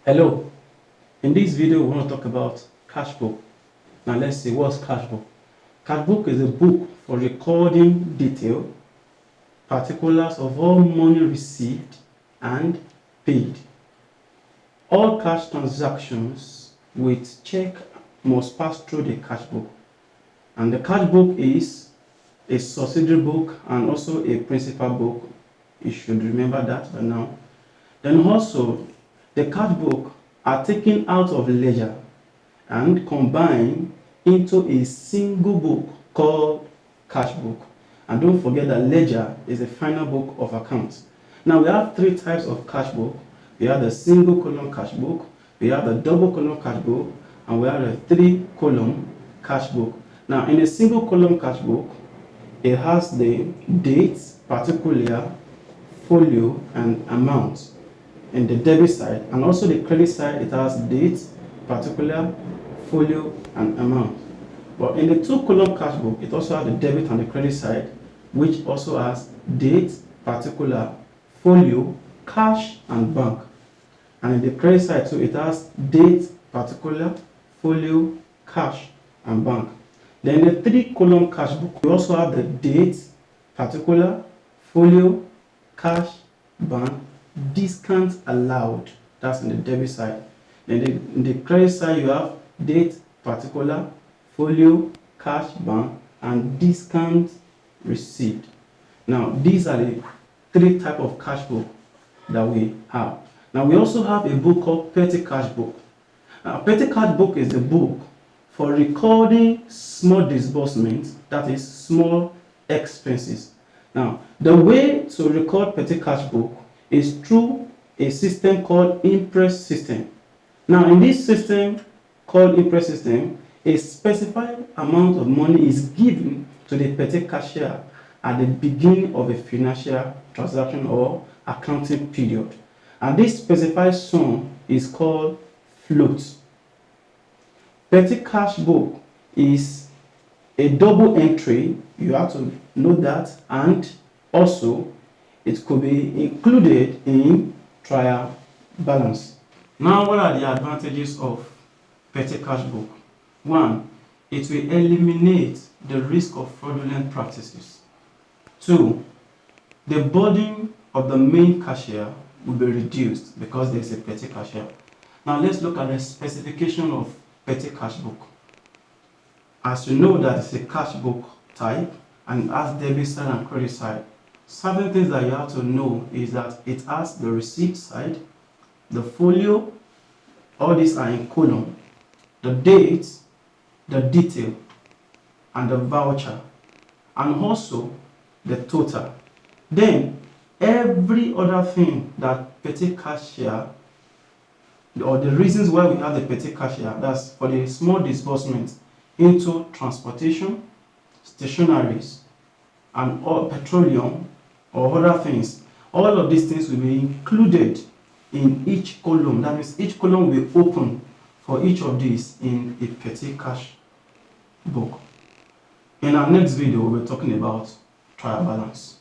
Hello, in this video we want to talk about cash book. Now let's see, what's cash book? Cash book is a book for recording detail, particulars of all money received and paid. All cash transactions with check must pass through the cash book. And the cash book is a subsidiary book and also a principal book. You should remember that by now. Then also, the cash book are taken out of ledger and combined into a single book called cash book. And don't forget that ledger is a final book of accounts. Now we have three types of cash book. We have the single column cash book, we have the double column cash book, and we have the three column cash book. Now in a single column cash book, it has the dates, particular, folio, and amount in the debit side, and also the credit side it has date, particular, folio, and amount. But in the two column cash book, it also has the debit and the credit side, which also has date, particular, folio, cash, and bank. And in the credit side too, it has date, particular, folio, cash, and bank. Then in the three column cash book, we also have the date, particular, folio, cash, bank, discount allowed. That's in the debit side. Then in the credit side, you have date, particular, folio, cash, bank, and discount received. Now these are the three types of cash book that we have. Now we also have a book called petty cash book. Now petty cash book is a book for recording small disbursements, that is small expenses. Now the way to record petty cash book is through a system called Impress system. Now in this system called Impress system, a specified amount of money is given to the petty cashier at the beginning of a financial transaction or accounting period. And this specified sum is called float. Petty cash book is a double entry, you have to know that, and also it could be included in trial balance. Now, what are the advantages of petty cash book? One, it will eliminate the risk of fraudulent practices. Two, the burden of the main cashier will be reduced because there is a petty cashier. Now let's look at the specification of petty cash book. As you know that it's a cash book type and it has debit side and credit side. Certain things that you have to know is that it has the receipt side, the folio, all these are in column, the date, the detail, and the voucher, and also the total. Then every other thing that petty cashier, or the reasons why we have the petty cashier, that's for the small disbursements into transportation, stationaries, and all petroleum or other things. All of these things will be included in each column. That means each column will be open for each of these in a petty cash book. In our next video, we'll be talking about trial balance.